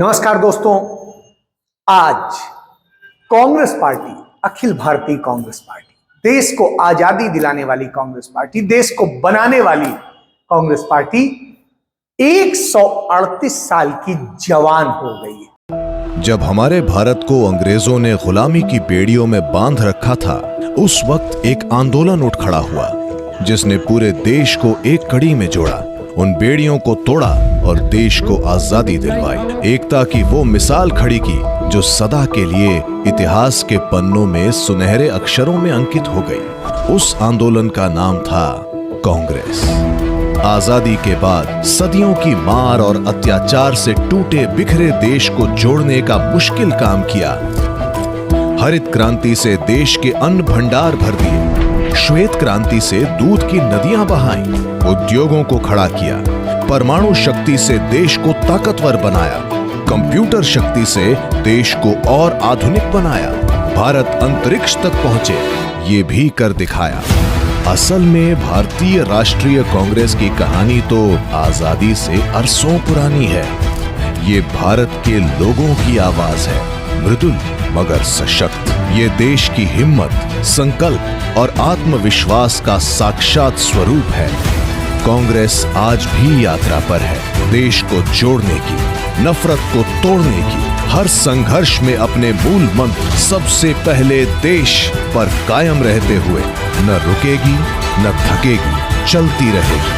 नमस्कार दोस्तों, आज कांग्रेस पार्टी, अखिल भारतीय कांग्रेस पार्टी, देश को आजादी दिलाने वाली कांग्रेस पार्टी, देश को बनाने वाली कांग्रेस पार्टी 138 साल की जवान हो गई है। जब हमारे भारत को अंग्रेजों ने गुलामी की बेड़ियों में बांध रखा था, उस वक्त एक आंदोलन उठ खड़ा हुआ जिसने पूरे देश को एक कड़ी में जोड़ा, उन बेड़ियों को तोड़ा और देश को आजादी दिलवाई। एकता की वो मिसाल खड़ी की जो सदा के लिए इतिहास के पन्नों में सुनहरे अक्षरों में अंकित हो गई। उस आंदोलन का नाम था कांग्रेस। आजादी के बाद सदियों की मार और अत्याचार से टूटे बिखरे देश को जोड़ने का मुश्किल काम किया। हरित क्रांति से देश के अन्न भंडार भर दिए, श्वेत क्रांति से दूध की नदियां बहाईं, उद्योगों को खड़ा किया, परमाणु शक्ति से देश को ताकतवर बनाया, कंप्यूटर शक्ति से देश को और आधुनिक बनाया, भारत अंतरिक्ष तक पहुंचे ये भी कर दिखाया। असल में भारतीय राष्ट्रीय कांग्रेस की कहानी तो आजादी से अरसों पुरानी है। ये भारत के लोगों की आवाज है, मृदुल मगर सशक्त। ये देश की हिम्मत, संकल्प और आत्मविश्वास का साक्षात स्वरूप है। कांग्रेस आज भी यात्रा पर है, देश को जोड़ने की, नफरत को तोड़ने की, हर संघर्ष में अपने मूल मंत्र सबसे पहले देश पर कायम रहते हुए न रुकेगी न थकेगी, चलती रहेगी।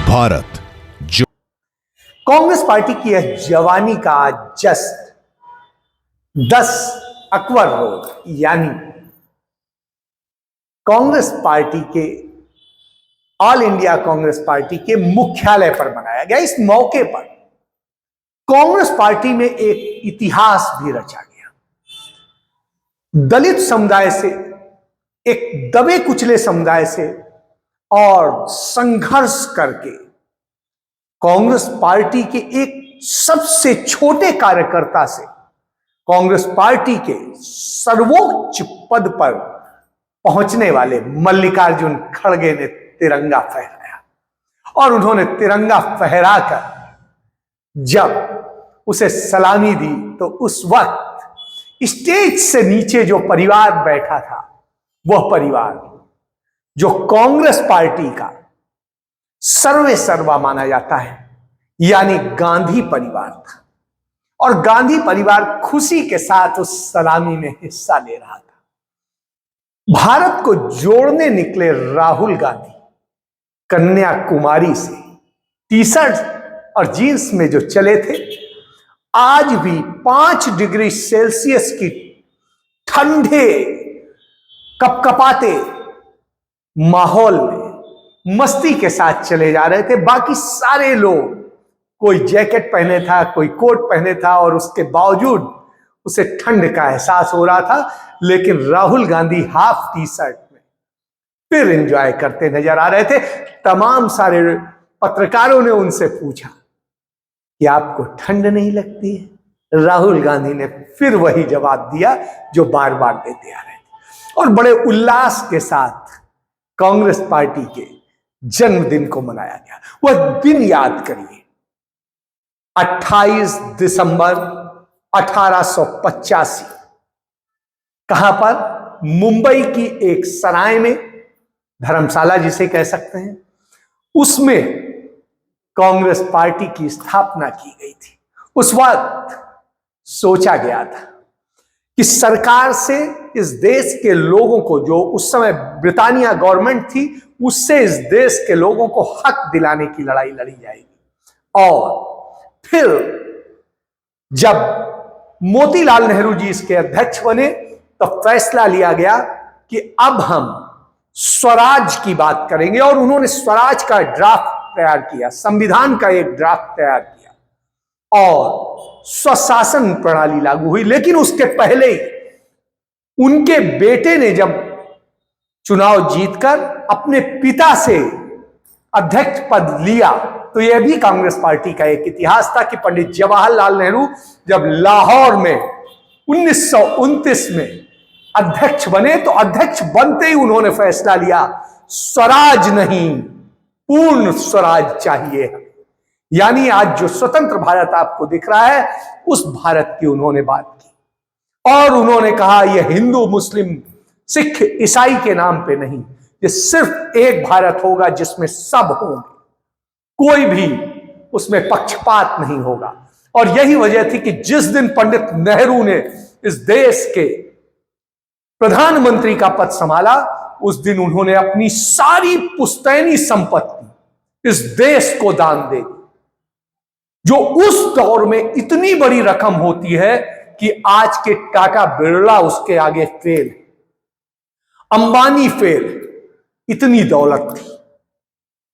भारत जो कांग्रेस पार्टी की यह जवानी का जश्न 10 अकबर रोड यानी कांग्रेस पार्टी के ऑल इंडिया कांग्रेस पार्टी के मुख्यालय पर मनाया गया। इस मौके पर कांग्रेस पार्टी में एक इतिहास भी रचा गया। दलित समुदाय से, एक दबे कुचले समुदाय से और संघर्ष करके कांग्रेस पार्टी के एक सबसे छोटे कार्यकर्ता से कांग्रेस पार्टी के सर्वोच्च पद पर पहुंचने वाले मल्लिकार्जुन खड़गे ने तिरंगा फहराया और उन्होंने तिरंगा फहराकर जब उसे सलामी दी तो उस वक्त स्टेज से नीचे जो परिवार बैठा था, वह परिवार जो कांग्रेस पार्टी का सर्वे सर्वा माना जाता है, यानी गांधी परिवार था। और गांधी परिवार खुशी के साथ उस सलामी में हिस्सा ले रहा था। भारत को जोड़ने निकले राहुल गांधी कन्याकुमारी से टी शर्ट और जींस में जो चले थे, आज भी 5 डिग्री सेल्सियस की ठंडे कपकपाते माहौल में मस्ती के साथ चले जा रहे थे। बाकी सारे लोग, कोई जैकेट पहने था, कोई कोट पहने था और उसके बावजूद उसे ठंड का एहसास हो रहा था, लेकिन Rahul Gandhi half T shirt में फिर एंजॉय करते नजर आ रहे थे। तमाम सारे पत्रकारों ने उनसे पूछा कि आपको ठंड नहीं लगती है? राहुल गांधी ने फिर वही जवाब दिया जो बार बार देते आ रहे थे और बड़े उल्लास के साथ कांग्रेस पार्टी के जन्मदिन को मनाया गया। वह दिन याद करिए, 28 दिसंबर 1885, कहां पर? मुंबई की एक सराय में, धर्मशाला जिसे कह सकते हैं, उसमें कांग्रेस पार्टी की स्थापना की गई थी। उस वक्त सोचा गया था कि सरकार से इस देश के लोगों को, जो उस समय ब्रिटानिया गवर्नमेंट थी, उससे इस देश के लोगों को हक दिलाने की लड़ाई लड़ी जाएगी। और फिर जब मोतीलाल नेहरू जी इसके अध्यक्ष बने तो फैसला लिया गया कि अब हम स्वराज की बात करेंगे और उन्होंने स्वराज का ड्राफ्ट तैयार किया, संविधान का एक ड्राफ्ट तैयार किया और स्वशासन प्रणाली लागू हुई। लेकिन उसके पहले ही उनके बेटे ने जब चुनाव जीतकर अपने पिता से अध्यक्ष पद लिया तो यह भी कांग्रेस पार्टी का एक इतिहास था कि पंडित जवाहरलाल नेहरू जब लाहौर में 1929 में अध्यक्ष बने तो अध्यक्ष बनते ही उन्होंने फैसला लिया, स्वराज नहीं, पूर्ण स्वराज चाहिए। यानी आज जो स्वतंत्र भारत आपको दिख रहा है, उस भारत की उन्होंने बात की। और उन्होंने कहा यह हिंदू, मुस्लिम, सिख, ईसाई के नाम पे नहीं, ये सिर्फ एक भारत होगा जिसमें सब होंगे, कोई भी उसमें पक्षपात नहीं होगा। और यही वजह थी कि जिस दिन पंडित नेहरू ने इस देश के प्रधानमंत्री का पद संभाला, उस दिन उन्होंने अपनी सारी पुश्तैनी संपत्ति इस देश को दान दे दी, जो उस दौर में इतनी बड़ी रकम होती है कि आज के टाटा बिरला उसके आगे फेल, अंबानी फेल। इतनी दौलत थी,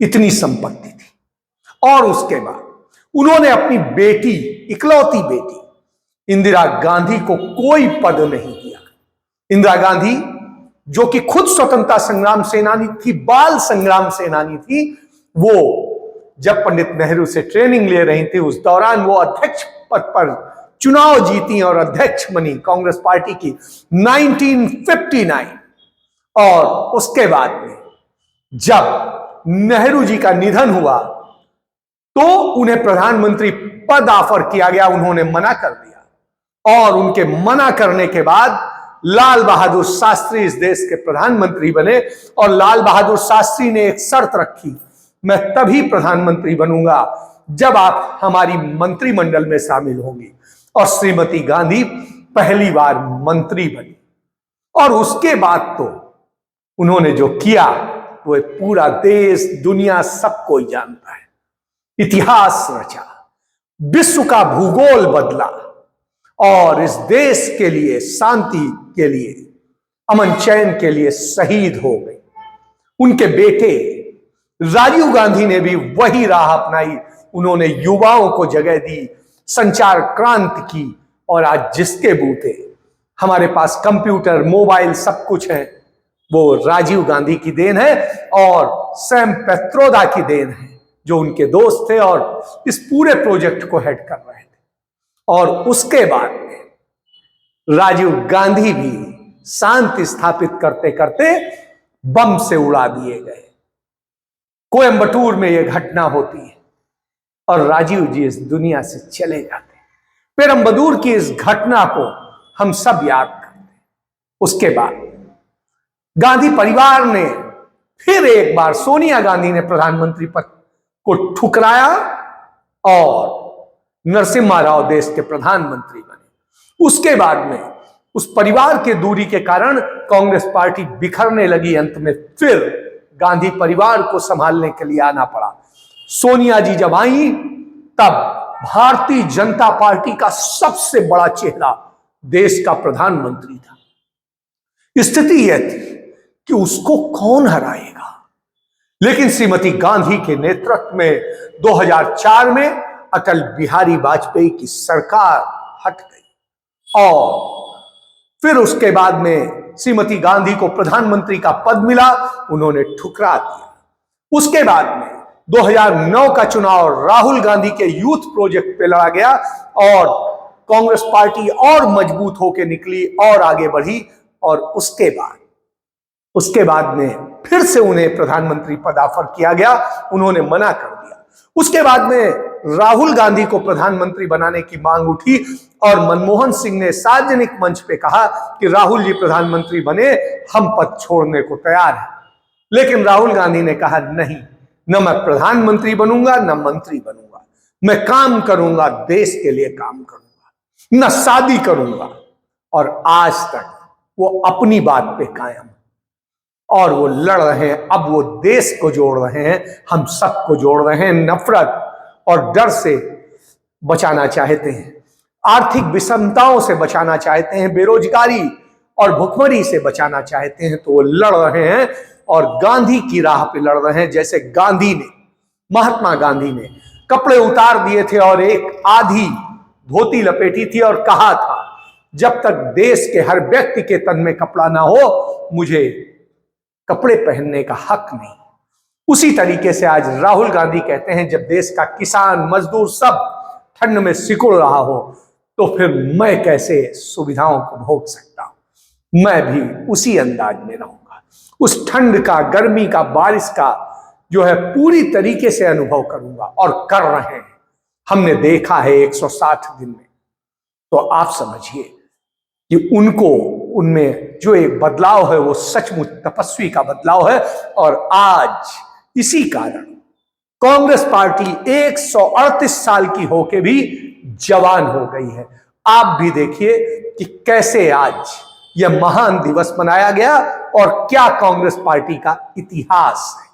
इतनी संपत्ति थी। और उसके बाद उन्होंने अपनी बेटी, इकलौती बेटी इंदिरा गांधी को कोई पद नहीं दिया। इंदिरा गांधी जो कि खुद स्वतंत्रता संग्राम सेनानी थी, बाल संग्राम सेनानी थी, वो जब पंडित नेहरू से ट्रेनिंग ले रही थी, उस दौरान वो अध्यक्ष पद पर चुनाव जीती और अध्यक्ष बनी कांग्रेस पार्टी की 1959। और उसके बाद में जब नेहरू जी का निधन हुआ तो उन्हें प्रधानमंत्री पद ऑफर किया गया, उन्होंने मना कर दिया। और उनके मना करने के बाद लाल बहादुर शास्त्री इस देश के प्रधानमंत्री बने। और लाल बहादुर शास्त्री ने एक शर्त रखी, मैं तभी प्रधानमंत्री बनूंगा जब आप हमारी मंत्रिमंडल में शामिल होंगी। और श्रीमती गांधी पहली बार मंत्री बनी। और उसके बाद तो उन्होंने जो किया वो पूरा देश, दुनिया सब कोई जानता है। इतिहास रचा, विश्व का भूगोल बदला और इस देश के लिए, शांति के लिए, अमन चैन के लिए शहीद हो गए। उनके बेटे राजीव गांधी ने भी वही राह अपनाई। उन्होंने युवाओं को जगह दी, संचार क्रांति की। और आज जिसके बूते हमारे पास कंप्यूटर, मोबाइल सब कुछ है, वो राजीव गांधी की देन है और सैम पेत्रोदा की देन है, जो उनके दोस्त थे और इस पूरे प्रोजेक्ट को हेड कर रहे थे। और उसके बाद में राजीव गांधी भी शांति स्थापित करते करते बम से उड़ा दिए गए। कोयंबटूर में यह घटना होती है और राजीव जी इस दुनिया से चले जाते हैं। पेरम्बदूर की इस घटना को हम सब याद करते हैं। उसके बाद गांधी परिवार ने फिर एक बार, सोनिया गांधी ने प्रधानमंत्री पद को ठुकराया और नरसिम्हा राव देश के प्रधानमंत्री बने। उसके बाद में उस परिवार के दूरी के कारण कांग्रेस पार्टी बिखरने लगी। अंत में फिर गांधी परिवार को संभालने के लिए आना पड़ा। सोनिया जी जब आई तब भारतीय जनता पार्टी का सबसे बड़ा चेहरा देश का प्रधानमंत्री था। स्थिति यह थी कि उसको कौन हराएगा। लेकिन श्रीमती गांधी के नेतृत्व में 2004 में अटल बिहारी वाजपेयी की सरकार हट गई और फिर उसके बाद में श्रीमती गांधी को प्रधानमंत्री का पद मिला, उन्होंने ठुकरा दिया। उसके बाद में 2009 का चुनाव राहुल गांधी के यूथ प्रोजेक्ट पे लड़ा गया और कांग्रेस पार्टी और मजबूत होकर निकली और आगे बढ़ी। और उसके बाद में फिर से उन्हें प्रधानमंत्री पद ऑफर किया गया, उन्होंने मना कर दिया। उसके बाद में राहुल गांधी को प्रधानमंत्री बनाने की मांग उठी और मनमोहन सिंह ने सार्वजनिक मंच पे कहा कि राहुल जी प्रधानमंत्री बने, हम पद छोड़ने को तैयार हैं। लेकिन राहुल गांधी ने कहा नहीं, न मैं प्रधानमंत्री बनूंगा न मंत्री बनूंगा, मैं काम करूंगा, देश के लिए काम करूंगा, न शादी करूंगा। और आज तक वो अपनी बात पे कायम और वो लड़ रहे हैं। अब वो देश को जोड़ रहे हैं, हम सबको जोड़ रहे हैं। नफरत और डर से बचाना चाहते हैं, आर्थिक विषमताओं से बचाना चाहते हैं, बेरोजगारी और भुखमरी से बचाना चाहते हैं, तो वो लड़ रहे हैं और गांधी की राह पे लड़ रहे हैं। जैसे गांधी ने, महात्मा गांधी ने कपड़े उतार दिए थे और एक आधी धोती लपेटी थी और कहा था जब तक देश के हर व्यक्ति के तन में कपड़ा ना हो, मुझे कपड़े पहनने का हक नहीं। उसी तरीके से आज राहुल गांधी कहते हैं जब देश का किसान, मजदूर सब ठंड में सिकुड़ रहा हो तो फिर मैं कैसे सुविधाओं को भोग सकता हूं। मैं भी उसी अंदाज में रहूंगा। उस ठंड का, गर्मी का, बारिश का जो है पूरी तरीके से अनुभव करूंगा, और कर रहे हैं। हमने देखा है 160 दिन में। तो आप समझिए कि उनको, उनमें जो एक बदलाव है वो सचमुच तपस्वी का बदलाव है। और आज इसी कारण कांग्रेस पार्टी 138 साल की होके भी जवान हो गई है। आप भी देखिए कि कैसे आज यह महान दिवस मनाया गया और क्या कांग्रेस पार्टी का इतिहास है।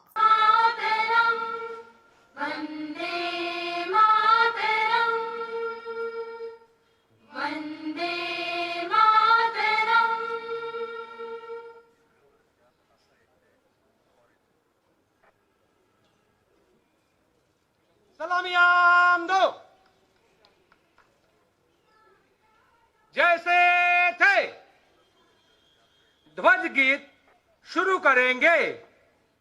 सलामियां दो। जैसे थे ध्वज गीत शुरू करेंगे।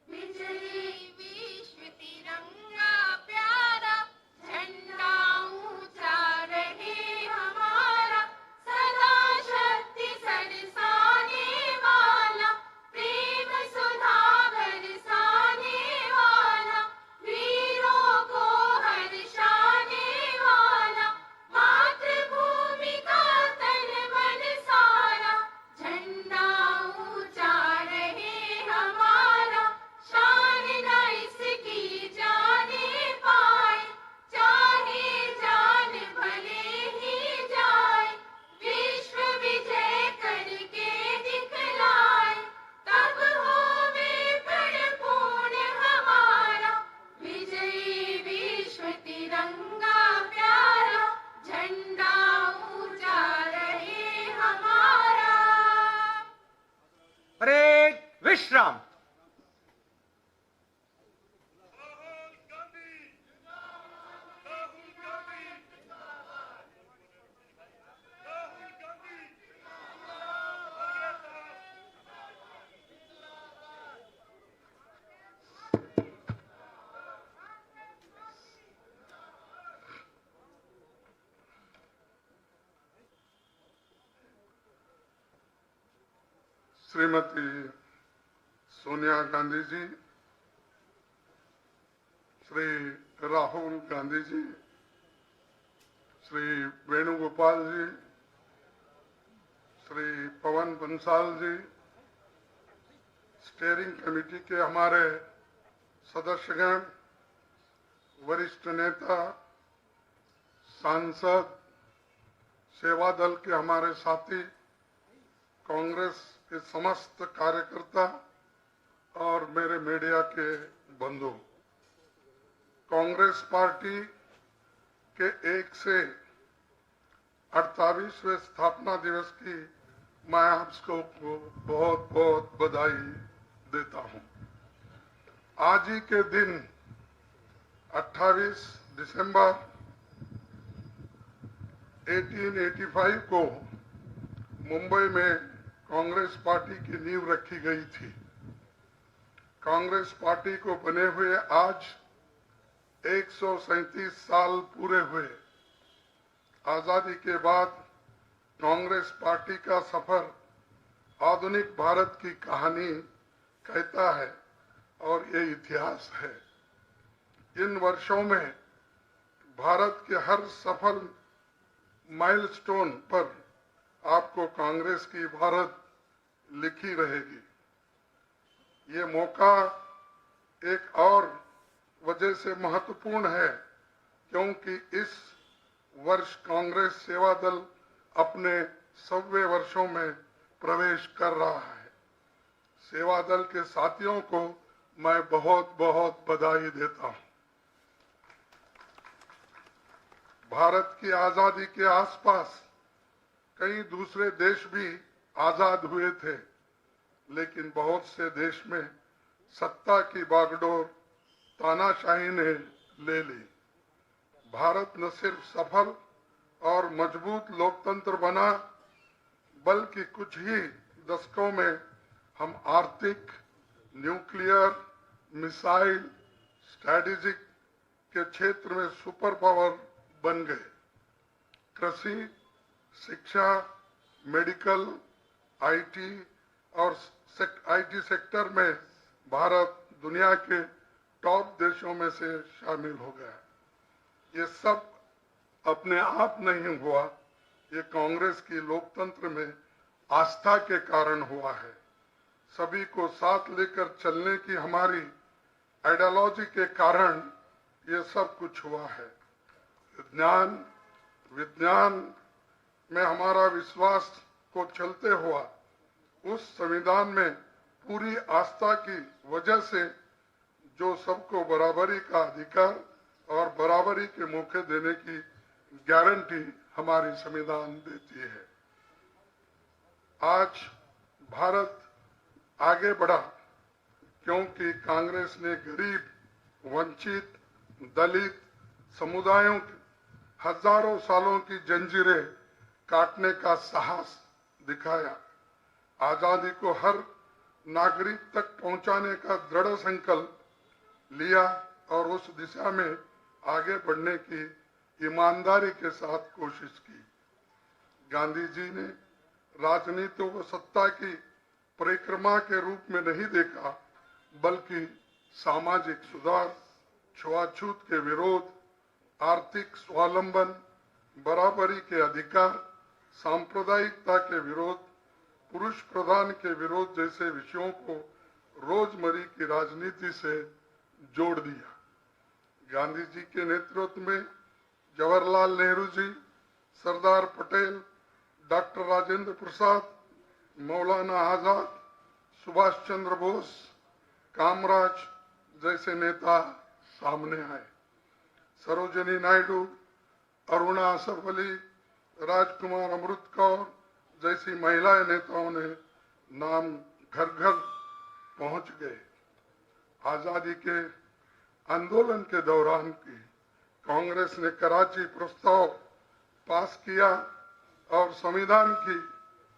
विजयी विश्व तिरंगा प्यारा, झंडा ऊंचा रहे हमारा, सदा शक्ति सरसाने वाला, प्रेम सुधा बरसाने वाला, वीरों को हर्षाने वाला, मातृभूमि का तन मन सारा, झंडा ऊंचा रहे हमारा, शान न इसकी जाने पाए, चाहे जान भले ही जाए, विश्व विजय करके दिखलाए, तब होवे परिपूर्ण हमारा, विजयी विश्व तिरंगा प्यारा, झंडा ऊंचा रहे हमारा। परेड विश्राम। श्रीमती सोनिया गांधी जी, श्री राहुल गांधी जी, श्री वेणुगोपाल जी, श्री पवन बंसाल जी, स्टीयरिंग कमेटी के हमारे सदस्यगण, वरिष्ठ नेता, सांसद, सेवा दल के हमारे साथी, कांग्रेस के समस्त कार्यकर्ता और मेरे मीडिया के बंधु, कांग्रेस पार्टी के 1 से 48वें स्थापना दिवस की मैं आपको बहुत बहुत बधाई देता हूं। आज ही के दिन 28 दिसंबर 1885 को मुंबई में कांग्रेस पार्टी की नींव रखी गई थी। कांग्रेस पार्टी को बने हुए आज 137 साल पूरे हुए। आजादी के बाद कांग्रेस पार्टी का सफर आधुनिक भारत की कहानी कहता है और ये इतिहास है। इन वर्षों में भारत के हर सफल माइलस्टोन पर आपको कांग्रेस की इबारत लिखी रहेगी। ये मौका एक और वजह से महत्वपूर्ण है क्योंकि इस वर्ष कांग्रेस सेवा दल अपने 100वें वर्षों में प्रवेश कर रहा है। सेवा दल के साथियों को मैं बहुत बहुत बधाई देता हूं। भारत की आजादी के आसपास कई दूसरे देश भी आजाद हुए थे, लेकिन बहुत से देश में सत्ता की बागडोर तानाशाही ने ले ली। भारत न सिर्फ सफल और मजबूत लोकतंत्र बना, बल्कि कुछ ही दशकों में हम आर्थिक, न्यूक्लियर, मिसाइल, स्ट्रैटेजिक के क्षेत्र में सुपर पावर बन गए। कृषि, शिक्षा, मेडिकल, आईटी और आईटी सेक्टर में भारत दुनिया के टॉप देशों में से शामिल हो गया। ये सब अपने आप नहीं हुआ, ये कांग्रेस की लोकतंत्र में आस्था के कारण हुआ है। सभी को साथ लेकर चलने की हमारी आइडियोलॉजी के कारण ये सब कुछ हुआ है। विज्ञान में हमारा विश्वास को चलते हुआ उस संविधान में पूरी आस्था की वजह से जो सबको बराबरी का अधिकार और बराबरी के मौके देने की गारंटी हमारी संविधान देती है। आज भारत आगे बढ़ा क्योंकि कांग्रेस ने गरीब, वंचित, दलित समुदायों की हजारों सालों की जंजीरें काटने का साहस दिखाया। आजादी को हर नागरिक तक पहुंचाने का दृढ़ संकल्प लिया और उस दिशा में आगे बढ़ने की ईमानदारी के साथ कोशिश की। गांधी जी ने राजनीति को सत्ता की परिक्रमा के रूप में नहीं देखा, बल्कि सामाजिक सुधार, छुआछूत के विरोध, आर्थिक स्वावलंबन, बराबरी के अधिकार, सांप्रदायिकता के विरोध, पुरुष प्रधान के विरोध जैसे विषयों को रोजमर्रा की राजनीति से जोड़ दिया। गांधी जी के नेतृत्व में जवाहरलाल नेहरू जी, सरदार पटेल, डॉक्टर राजेंद्र प्रसाद, मौलाना आजाद, सुभाष चंद्र बोस, कामराज जैसे नेता सामने आए। सरोजिनी नायडू, अरुणा असफ अली, राजकुमार अमृत कौर जैसी महिला नेताओं ने नाम घर घर पहुंच गए। आजादी के आंदोलन के दौरान की कांग्रेस ने कराची प्रस्ताव पास किया और संविधान की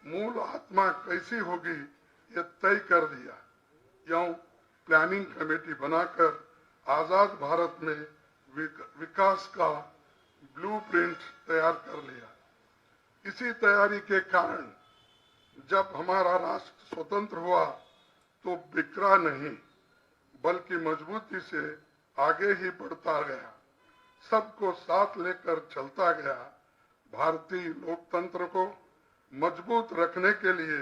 मूल आत्मा कैसी होगी ये तय कर दिया। यूं प्लानिंग कमेटी बनाकर आजाद भारत में विकास का ब्लूप्रिंट तैयार कर लिया। इसी तैयारी के कारण जब हमारा राष्ट्र स्वतंत्र हुआ तो बिखरा नहीं, बल्कि मजबूती से आगे ही बढ़ता गया, सबको साथ लेकर चलता गया। भारतीय लोकतंत्र को मजबूत रखने के लिए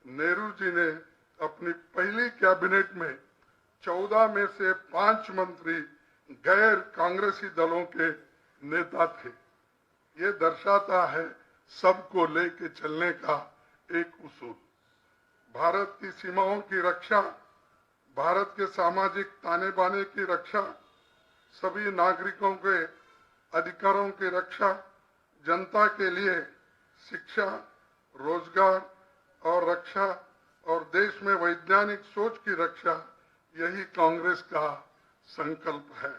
नेहरू जी ने अपनी पहली कैबिनेट में 14 में से 5 मंत्री गैर कांग्रेसी दलों के नेता थे। ये दर्शाता है सबको लेके चलने का एक उसूल। भारत की सीमाओं की रक्षा, भारत के सामाजिक ताने बाने की रक्षा, सभी नागरिकों के अधिकारों की रक्षा, जनता के लिए शिक्षा, रोजगार और रक्षा और देश में वैज्ञानिक सोच की रक्षा, यही कांग्रेस का संकल्प है।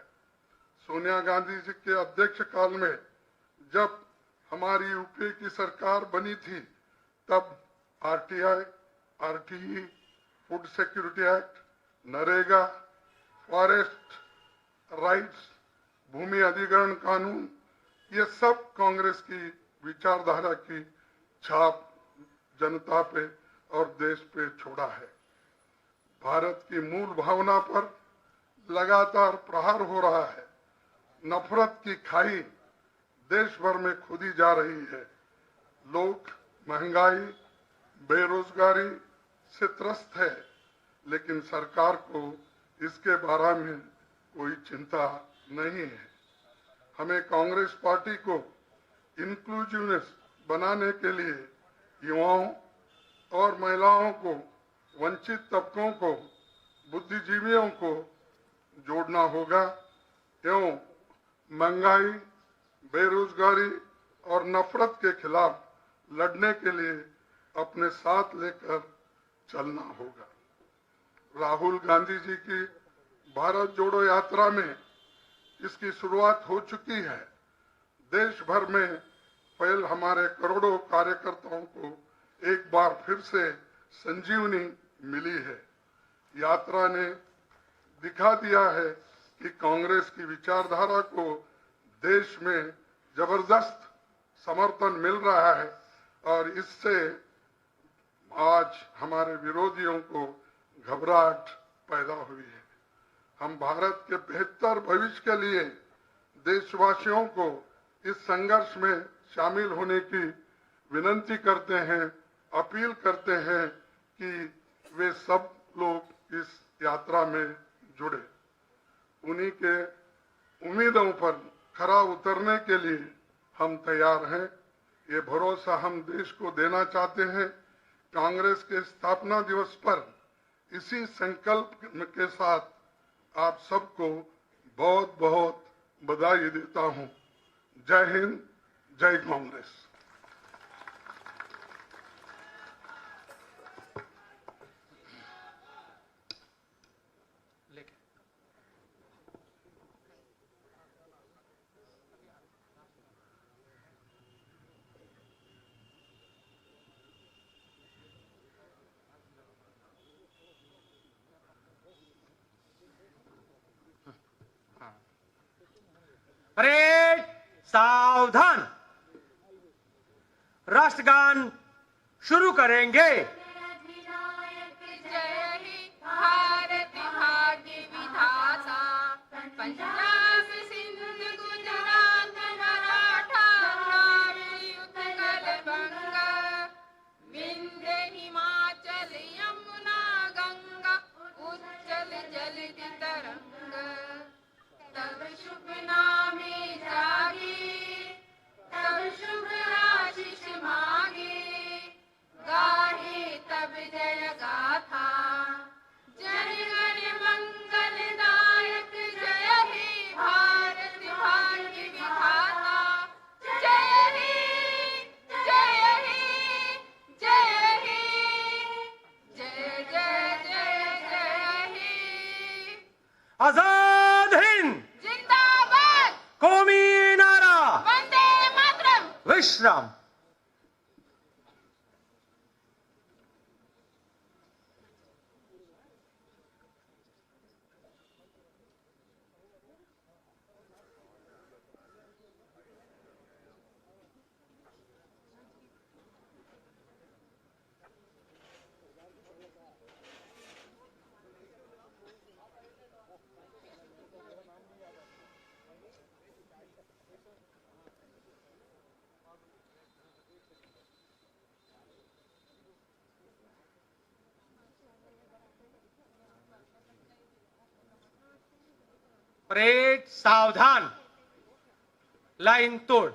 सोनिया गांधी जी के अध्यक्ष काल में जब हमारी यूपीए की सरकार बनी थी, तब RTI, RTE, food security act, NREGA, forest rights, भूमि अधिग्रहण कानून, ये सब कांग्रेस की विचारधारा की छाप जनता पे और देश पे छोड़ा है। भारत की मूल भावना पर लगातार प्रहार हो रहा है। नफरत की खाई देश भर में खोदी जा रही है। लोग महंगाई, बेरोजगारी से त्रस्त है, लेकिन सरकार को इसके बारे में कोई चिंता नहीं है। हमें कांग्रेस पार्टी को इंक्लूसिवनेस बनाने के लिए युवाओं और महिलाओं को, वंचित तबकों को, बुद्धिजीवियों को जोड़ना होगा एवं महंगाई, बेरोजगारी और नफरत के खिलाफ लड़ने के लिए अपने साथ लेकर चलना होगा। राहुल गांधी जी की भारत जोड़ो यात्रा में इसकी शुरुआत हो चुकी है। देश भर में फैल हमारे करोड़ों कार्यकर्ताओं को एक बार फिर से संजीवनी मिली है। यात्रा ने दिखा दिया है कि कांग्रेस की विचारधारा को देश में जबरदस्त समर्थन मिल रहा है और इससे आज हमारे विरोधियों को घबराहट पैदा हुई है। हम भारत के बेहतर भविष्य के लिए देशवासियों को इस संघर्ष में शामिल होने की विनती करते हैं, अपील करते हैं कि वे सब लोग इस यात्रा में जुड़े। उन्हीं के उम्मीदों पर खरा उतरने के लिए हम तैयार हैं। ये भरोसा हम देश को देना चाहते हैं। कांग्रेस के स्थापना दिवस पर इसी संकल्प के साथ आप सबको बहुत बहुत बधाई देता हूं। जय हिंद, जय कांग्रेस। परेड सावधान। राष्ट्रगान शुरू करेंगे। अधिनायक जय हे भारत भाग्य विधाता, पंजाब सिंध गुजरात मराठा द्राविड़ उत्कल बंगा, विंध्य हिमाचल यमुना गंगा, उच्चल जलधि तरंग। तब शुभ नामे जागे, तब शुभ आशीष मांगे, गाहे तब जय गाथा। जय गण मंगल दायक जय हे भारत भाग्य विधाता। जय हे, जय हे, जय हे, जय जय जय जय हे। आजाद हिंद, जिंदाबाद, कौमी नारा, वंदे मातरम। विश्राम। परेड सावधान। लाइन तोड़।